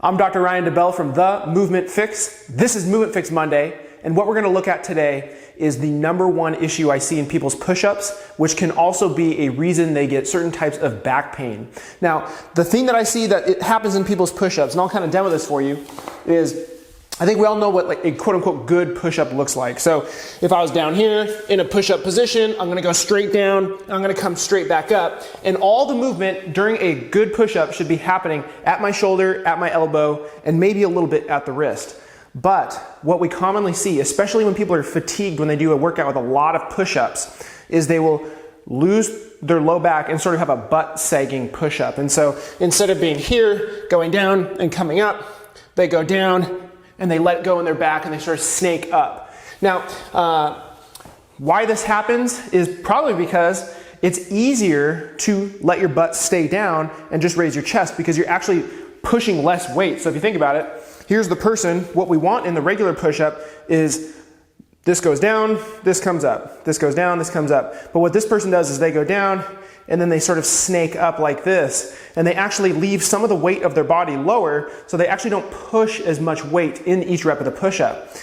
I'm Dr. Ryan DeBell from The Movement Fix. This is Movement Fix Monday, and what we're going to look at today is the #1 issue I see in people's push-ups, which can also be a reason they get certain types of back pain. Now, the thing that I see that it happens in people's push-ups, and I'll kind of demo this for you, is I think we all know what like a quote-unquote good push-up looks like. So if I was down here in a push-up position, I'm gonna go straight down, I'm gonna come straight back up, and all the movement during a good push-up should be happening at my shoulder, at my elbow, and maybe a little bit at the wrist. But what we commonly see, especially when people are fatigued when they do a workout with a lot of push-ups, is they will lose their low back and sort of have a butt sagging push-up. And so instead of being here, going down and coming up, they go down and they let go in their back and they sort of snake up. Now, why this happens is probably because it's easier to let your butt stay down and just raise your chest because you're actually pushing less weight. So if you think about it, here's the person. What we want in the regular push-up is this goes down, this comes up. This goes down, this comes up. But what this person does is they go down and then they sort of snake up like this, and they actually leave some of the weight of their body lower, so they actually don't push as much weight in each rep of the push-up.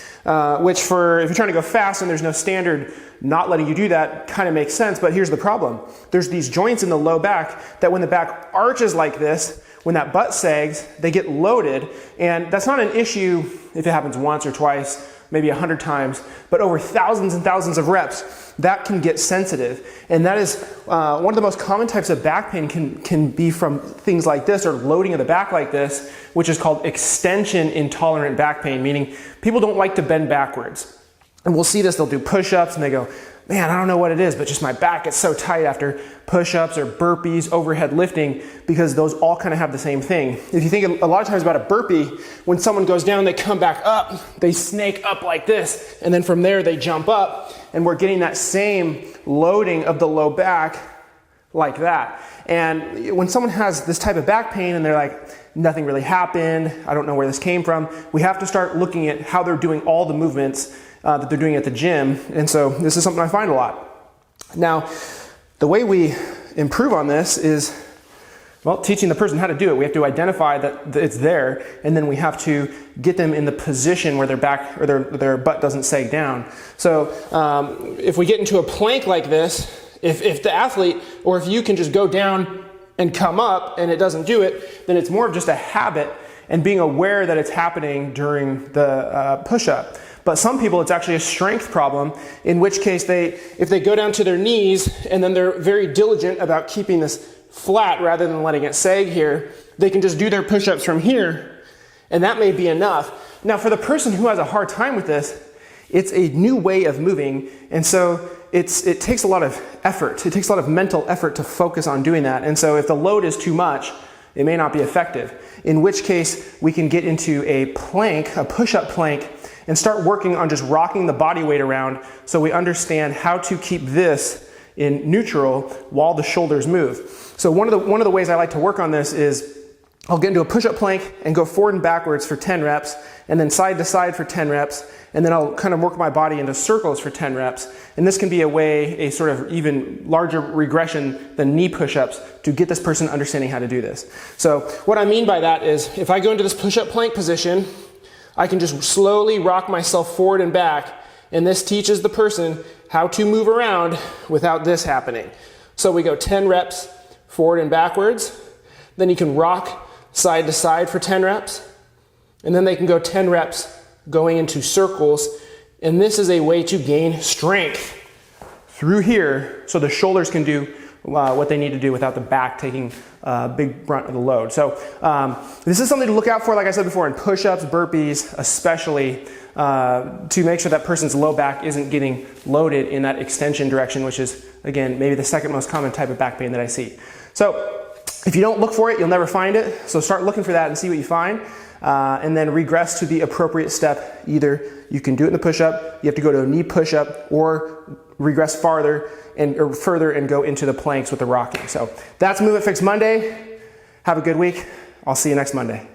Which if you're trying to go fast and there's no standard not letting you do that, kind of makes sense, but here's the problem. There's these joints in the low back that when the back arches like this, when that butt sags, they get loaded, and that's not an issue if it happens once or twice, maybe 100 times, but over thousands and thousands of reps, that can get sensitive. And that is one of the most common types of back pain can be from things like this, or loading of the back like this, which is called extension intolerant back pain, meaning people don't like to bend backwards. And we'll see this, they'll do push-ups and they go, man, I don't know what it is, but just my back gets so tight after push-ups or burpees, overhead lifting, because those all kind of have the same thing. If you think a lot of times about a burpee, when someone goes down, they come back up, they snake up like this, and then from there they jump up, and we're getting that same loading of the low back like that. And when someone has this type of back pain and they're like, nothing really happened, I don't know where this came from, we have to start looking at how they're doing all the movements that they're doing at the gym. And so this is something I find a lot. Now, the way we improve on this is, well, teaching the person how to do it. We have to identify that it's there, and then we have to get them in the position where their back or their butt doesn't sag down. So if we get into a plank like this, if the athlete, or if you can just go down and come up and it doesn't do it, then it's more of just a habit and being aware that it's happening during the push-up. But some people, it's actually a strength problem, in which case if they go down to their knees and then they're very diligent about keeping this flat rather than letting it sag here, they can just do their push-ups from here, and that may be enough. Now, for the person who has a hard time with this, it's a new way of moving, and so it takes a lot of effort. It takes a lot of mental effort to focus on doing that, and so if the load is too much, it may not be effective, in which case we can get into a plank, a push-up plank, and start working on just rocking the body weight around so we understand how to keep this in neutral while the shoulders move. So one of the ways I like to work on this is I'll get into a push-up plank and go forward and backwards for 10 reps, and then side to side for 10 reps, and then I'll kind of work my body into circles for 10 reps. And this can be a sort of even larger regression than knee push-ups to get this person understanding how to do this. So what I mean by that is if I go into this push-up plank position, I can just slowly rock myself forward and back, and this teaches the person how to move around without this happening. So we go 10 reps forward and backwards, then you can rock side to side for 10 reps, and then they can go 10 reps going into circles, and this is a way to gain strength through here so the shoulders can do what they need to do without the back taking a big brunt of the load. So this is something to look out for, like I said before, in push-ups, burpees, especially to make sure that person's low back isn't getting loaded in that extension direction, which is, again, maybe the second most common type of back pain that I see. So if you don't look for it, you'll never find it. So start looking for that and see what you find. And then regress to the appropriate step. Either you can do it in the push-up, you have to go to a knee push-up, or regress farther or further and go into the planks with the rocking. So that's Movement Fix Monday. Have a good week. I'll see you next Monday.